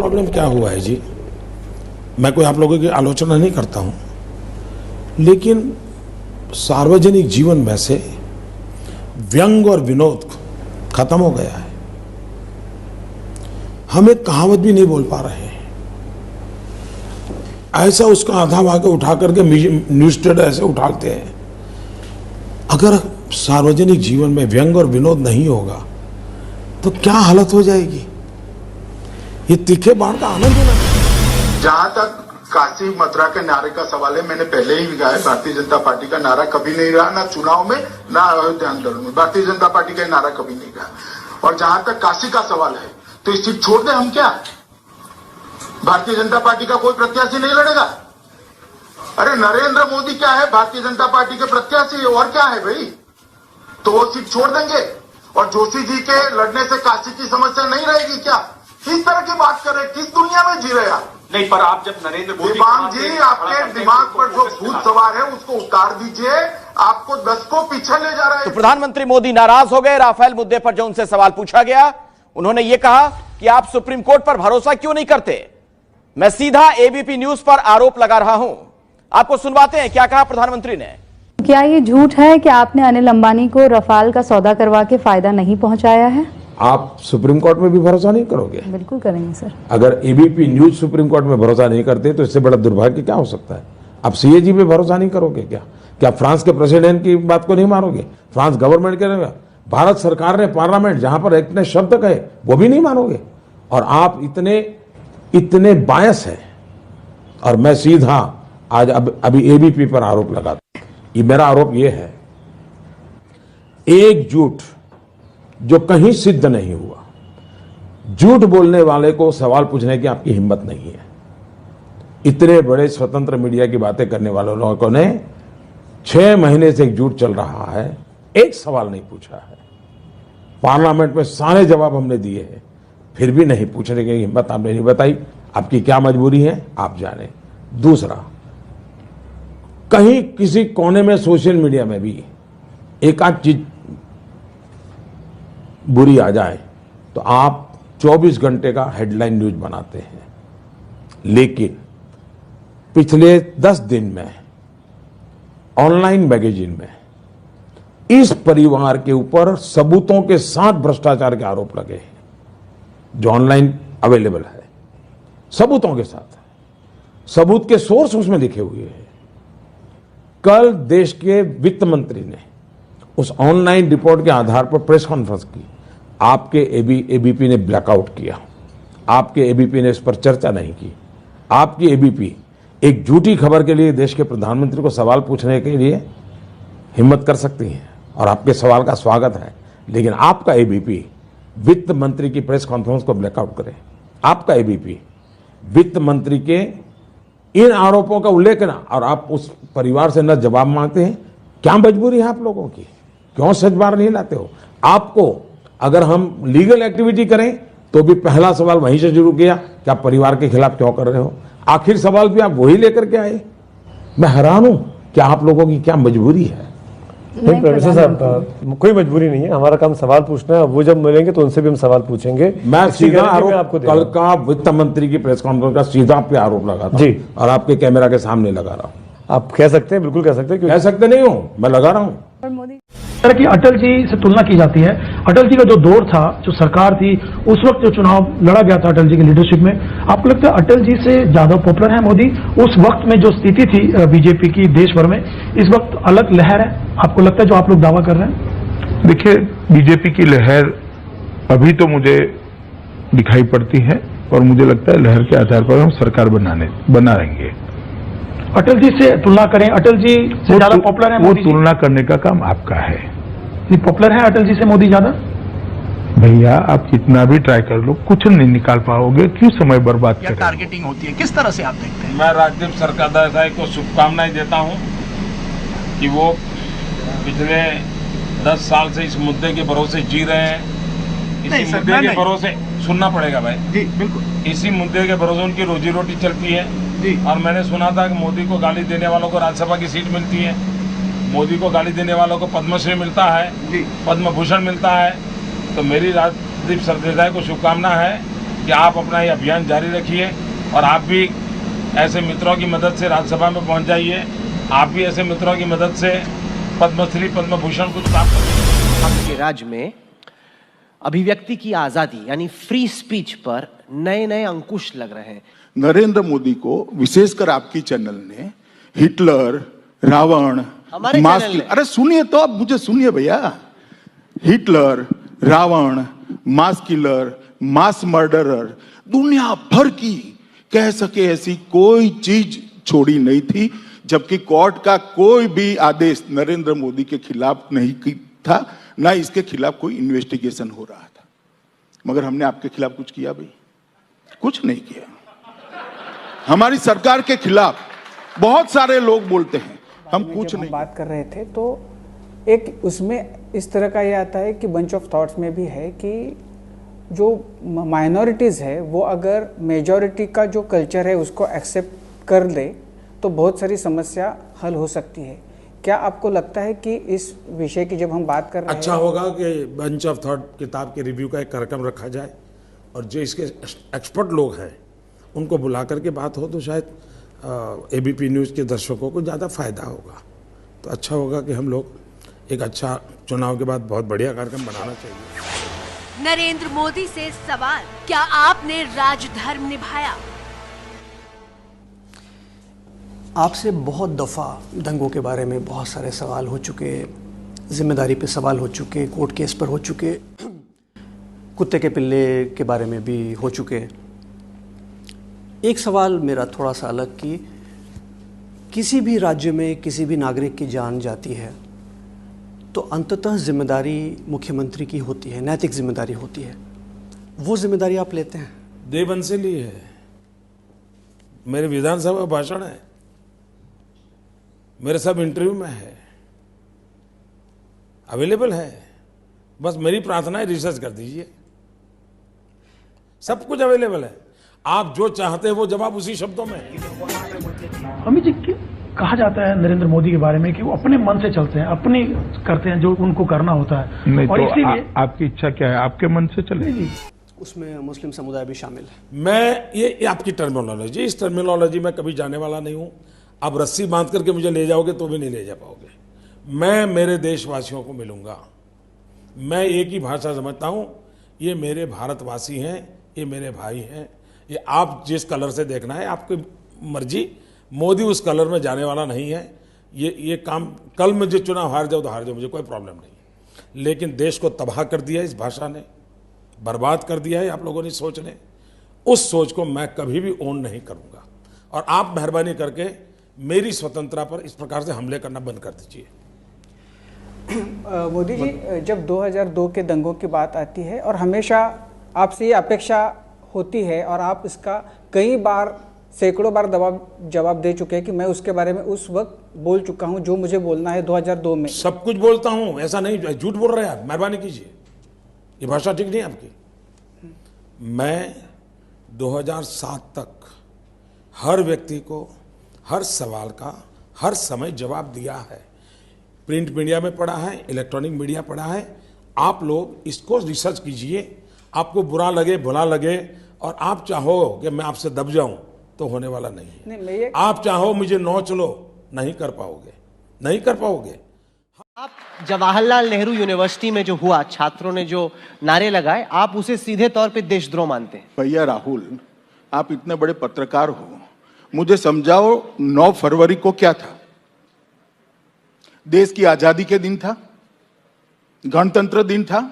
Problem क्या हुआ है जी, मैं कोई आप लोगों की आलोचना नहीं करता हूं, लेकिन सार्वजनिक जीवन में से व्यंग और विनोद खत्म हो गया है। हम एक कहावत भी नहीं बोल पा रहे हैं। ऐसा उसका आधा भाग उठा करके न्यूज स्टेट ऐसे उठाते हैं। अगर सार्वजनिक जीवन में व्यंग और विनोद नहीं होगा तो क्या हालत हो जाएगी। ये तीखे बाण का आनंद होना चाहिए। जहां तक काशी मथुरा के नारे का सवाल है, मैंने पहले ही कहा है, भारतीय जनता पार्टी का नारा कभी नहीं रहा, ना चुनाव में ना अयोध्या आंदोलन में। भारतीय जनता पार्टी का नारा कभी नहीं रहा। और जहां तक काशी का सवाल है तो इस सीट छोड़ दे, हम क्या, भारतीय जनता पार्टी का कोई प्रत्याशी नहीं लड़ेगा। अरे नरेंद्र मोदी क्या है, भारतीय जनता पार्टी के प्रत्याशी, और क्या है भाई। तो वो सीट छोड़ देंगे और जोशी जी के लड़ने से काशी की समस्या नहीं रहेगी क्या। किस तरह की बात कर रहे, किस दुनिया में जी रहे आप। नहीं, पर आप जब नरेंद्र मोदी दिमाग जी, आपके दिमाग पर जो भूत सवार है उसको उतार दीजिए, आपको 10 को पीछे ले जा रहा है। तो प्रधानमंत्री मोदी नाराज हो गए राफेल मुद्दे पर जो उनसे सवाल पूछा गया। उन्होंने यह कहा कि आप सुप्रीम कोर्ट पर भरोसा क्यों नहीं करते। मैं सीधा एबीपी न्यूज पर आरोप लगा रहा हूं। आपको सुनवाते हैं क्या कहा प्रधानमंत्री ने। क्या ये झूठ है कि आपने अनिल अंबानी को रफाल का सौदा करवा के फायदा नहीं पहुंचाया है? आप सुप्रीम कोर्ट में भी भरोसा नहीं करोगे? बिल्कुल करेंगे सर। अगर एबीपी न्यूज सुप्रीम कोर्ट में भरोसा नहीं करते तो इससे बड़ा दुर्भाग्य क्या हो सकता है। आप सीएजी पे भरोसा नहीं करोगे क्या फ्रांस के प्रेसिडेंट की बात को नहीं मानोगे? फ्रांस गवर्नमेंट के, भारत सरकार ने पार्लियामेंट जहां पर इतने शब्द कहे वो भी नहीं मानोगे। और आप इतने बायस है। और मैं सीधा आज अभी एबीपी पर आरोप लगाता हूं। ये मेरा आरोप ये है, एक झूठ जो कहीं सिद्ध नहीं हुआ, झूठ बोलने वाले को सवाल पूछने की आपकी हिम्मत नहीं है। इतने बड़े स्वतंत्र मीडिया की बातें करने वाले लोगों ने 6 महीने से एक झूठ चल रहा है, एक सवाल नहीं पूछा है। पार्लियामेंट में सारे जवाब हमने दिए हैं, फिर भी नहीं पूछने की हिम्मत आपने नहीं बताई। आपकी क्या मजबूरी है आप जाने। दूसरा, कहीं किसी कोने में सोशल मीडिया में भी एक आध चीज बुरी आ जाए तो आप 24 घंटे का हेडलाइन न्यूज बनाते हैं। लेकिन पिछले 10 दिन में ऑनलाइन मैगजीन में इस परिवार के ऊपर सबूतों के साथ भ्रष्टाचार के आरोप लगे हैं, जो ऑनलाइन अवेलेबल है, सबूतों के साथ। सबूत के सोर्स उसमें लिखे हुए हैं। कल देश के वित्त मंत्री ने उस ऑनलाइन रिपोर्ट के आधार पर प्रेस कॉन्फ्रेंस की। आपके एबीपी ने ब्लैकआउट किया, आपके एबीपी ने इस पर चर्चा नहीं की। आपकी एबीपी एक झूठी खबर के लिए देश के प्रधानमंत्री को सवाल पूछने के लिए हिम्मत कर सकती है और आपके सवाल का स्वागत है, लेकिन आपका एबीपी वित्त मंत्री की प्रेस कॉन्फ्रेंस को ब्लैकआउट करे। आपका एबीपी वित्त मंत्री के इन आरोपों का उल्लेख ना, और आप उस परिवार से न जवाब मांगते हैं। क्या मजबूरी है आप लोगों की? क्यों सच बार नहीं लाते हो? आपको अगर हम लीगल एक्टिविटी करें तो भी पहला सवाल वहीं से शुरू किया कि आप परिवार के खिलाफ क्यों कर रहे हो। आखिर सवाल भी आप वही लेकर के आए। मैं हैरान हूं कि आप लोगों की क्या मजबूरी है। नहीं प्रोफेसर साहब, कोई मजबूरी नहीं है, हमारा काम सवाल पूछना है। वो जब मिलेंगे तो उनसे भी हम सवाल पूछेंगे। मैं सीधा आरोप कल का वित्त मंत्री की प्रेस कॉन्फ्रेंस का सीधा आप पे आरोप लगाता हूं जी, और आपके कैमरा के सामने लगा रहा हूं। आप कह सकते हैं, बिल्कुल कह सकते हैं, कह सकते नहीं हूं, मैं लगा रहा हूं। मोदी तरह की अटल जी से तुलना की जाती है। अटल जी का जो दौर था, जो सरकार थी, उस वक्त जो चुनाव लड़ा गया था अटल जी की लीडरशिप में, आपको लगता है अटल जी से ज्यादा पॉपुलर है मोदी? उस वक्त में जो स्थिति थी बीजेपी की देश भर में, इस वक्त अलग लहर है, आपको लगता है, जो आप लोग दावा कर रहे हैं? देखिए, बीजेपी की लहर अभी तो मुझे दिखाई पड़ती है और मुझे लगता है लहर के आधार पर हम सरकार बना रहेंगे। अटल जी से तुलना करें, अटल जी से ज्यादा पॉपुलर है मोदी? वो तुलना करने का काम आपका है। नहीं, पॉपुलर है अटल जी से मोदी ज्यादा? भैया, आप कितना भी ट्राई कर लो, कुछ नहीं निकाल पाओगे। क्यों समय बर्बाद करें? टारगेटिंग होती है, किस तरह से आप देखते हैं? मैं राजदीप सरकारदासाई को शुभकामनाएं देता हूं कि वो पिछले 10 साल से इस मुद्दे के भरोसे जी रहे हैं। इसी मुद्दे के भरोसे सुनना पड़ेगा भाई जी, बिल्कुल। इसी मुद्दे के भरोसे उनकी रोजी रोटी चलती है जी। और मैंने सुना था कि मोदी को गाली देने वालों को राज्यसभा की सीट मिलती है, मोदी को गाली देने वालों को पद्मश्री मिलता है, पद्म भूषण मिलता है। तो मेरी राजदीप सरदेसाई को शुभकामना है कि आप अपना ये अभियान जारी रखिए और आप भी ऐसे मित्रों की मदद से राज्यसभा में पहुंच जाइए। आप भी ऐसे मित्रों की मदद से पद्मश्री पद्म भूषण कुछ प्राप्त करिए। आपके राज्य में अभिव्यक्ति की आजादी यानी फ्री स्पीच पर नए नए अंकुश लग रहे हैं। नरेंद्र मोदी को विशेषकर आपकी चैनल ने हिटलर, रावण, हमारे मास चैनल ने। अरे सुनिए तो, अब मुझे सुनिए भैया। हिटलर, रावण, मास किलर, मास मर्डरर, दुनिया भर की कह सके ऐसी कोई चीज छोड़ी नहीं थी, जबकि कोर्ट का कोई भी आदेश नरेंद्र मोदी के खिलाफ नहीं था, ना इसके खिलाफ कोई इन्वेस्टिगेशन हो रहा था। मगर हमने आपके खिलाफ कुछ किया भाई? कुछ नहीं किया। हमारी सरकार के खिलाफ बहुत सारे लोग बोलते हैं, हम कुछ नहीं। बात कर रहे थे तो एक उसमें इस तरह का ये आता है कि बंच ऑफ थॉट्स में भी है कि जो माइनॉरिटीज़ है वो अगर मेजॉरिटी का जो कल्चर है उसको एक्सेप्ट कर ले तो बहुत सारी समस्या हल हो सकती है। क्या आपको लगता है कि इस विषय की जब हम बात कर रहे हैं, अच्छा होगा कि बंच ऑफ थॉट किताब के रिव्यू का एक कार्यक्रम रखा जाए और जो इसके एक्सपर्ट लोग हैं उनको बुला करके बात हो तो शायद एबीपी न्यूज़ के दर्शकों को ज़्यादा फायदा होगा। तो अच्छा होगा कि हम लोग एक अच्छा चुनाव के बाद बहुत बढ़िया कार्यक्रम बनाना चाहिए। नरेंद्र मोदी से सवाल, क्या आपने राजधर्म निभाया? आपसे बहुत दफ़ा दंगों के बारे में बहुत सारे सवाल हो चुके, जिम्मेदारी पे सवाल हो चुके, कोर्ट केस पर हो चुके, कुत्ते के पिल्ले के बारे में भी हो चुके। एक सवाल मेरा थोड़ा सा अलग कि किसी भी राज्य में किसी भी नागरिक की जान जाती है तो अंततः जिम्मेदारी मुख्यमंत्री की होती है, नैतिक जिम्मेदारी होती है। वो जिम्मेदारी आप लेते हैं? देवन से ली है, मेरे विधानसभा भाषण है, मेरे सब इंटरव्यू में है, अवेलेबल है। बस मेरी प्रार्थना है रिसर्च कर दीजिए, सब कुछ अवेलेबल है। आप जो चाहते हैं वो जवाब उसी शब्दों में है। अमित जी, कहा जाता है नरेंद्र मोदी के बारे में कि वो अपने मन से चलते हैं, अपने करते हैं जो उनको करना होता है। नहीं और तो इसीलिए आपकी इच्छा क्या है? आपके मन से चलेगी। उसमें मुस्लिम समुदाय भी शामिल है। मैं ये आपकी टर्मिनोलॉजी, इस टर्मिनोलॉजी में कभी जाने वाला नहीं हूं। आप रस्सी बांध करके मुझे ले जाओगे तो भी नहीं ले जा पाओगे। मैं मेरे देशवासियों को मिलूंगा, मैं एक ही भाषा समझता हूं, ये मेरे भारतवासी हैं, ये मेरे भाई हैं। ये आप जिस कलर से देखना है आपकी मर्जी, मोदी उस कलर में जाने वाला नहीं है। ये काम कल मुझे चुनाव हार जाओ तो हार जाओ, मुझे कोई प्रॉब्लम नहीं। लेकिन देश को तबाह कर दिया इस भाषा ने, बर्बाद कर दिया है आप लोगों ने सोच ने। उस सोच को मैं कभी भी ओन नहीं करूंगा। और आप मेहरबानी करके मेरी स्वतंत्रता पर इस प्रकार से हमले करना बंद कर दीजिए। मोदी जी, जब 2002 के दंगों की बात आती है और हमेशा आपसे ये अपेक्षा होती है और आप इसका कई बार सैकड़ों बार जवाब दे चुके हैं कि मैं उसके बारे में उस वक्त बोल चुका हूं जो मुझे बोलना है 2002 में। सब कुछ बोलता हूं, ऐसा नहीं, झूठ बोल रहे हैं आप, मेहरबानी कीजिए, ये भाषा ठीक नहीं आपकी। मैं 2007 तक हर व्यक्ति को हर सवाल का हर समय जवाब दिया है। प्रिंट मीडिया में पढ़ा है, इलेक्ट्रॉनिक मीडिया पढ़ा है। आप लोग इसको रिसर्च कीजिए, आपको बुरा लगे भला लगे और आप चाहो कि मैं आपसे दब जाऊं तो होने वाला नहीं है। आप चाहो मुझे नोच लो, नहीं कर पाओगे, नहीं कर पाओगे। आप जवाहरलाल नेहरू यूनिवर्सिटी में जो हुआ, छात्रों ने जो नारे लगाए, आप उसे सीधे तौर पे देशद्रोह मानते हैं? भैया राहुल, आप इतने बड़े पत्रकार हो, मुझे समझाओ 9 फरवरी को क्या था? देश की आजादी के दिन था, गणतंत्र दिन था,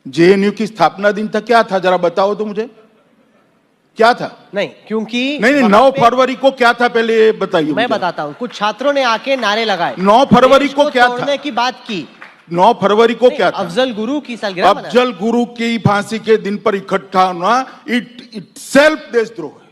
जेएनयू की स्थापना दिन था, क्या था? जरा बताओ तो मुझे, क्या था? नहीं, क्योंकि नहीं 9 फरवरी को क्या था पहले ये बताइए। मैं बताता हूं। कुछ छात्रों ने आके नारे लगाए। 9 फरवरी को क्या था? तोड़ने की बात की। 9 फरवरी को क्या था? अफजल गुरु की सालगिरह। अफजल गुरु की फांसी के दिन पर इकट्ठा होना इट सेल्फ देशद्रोह है।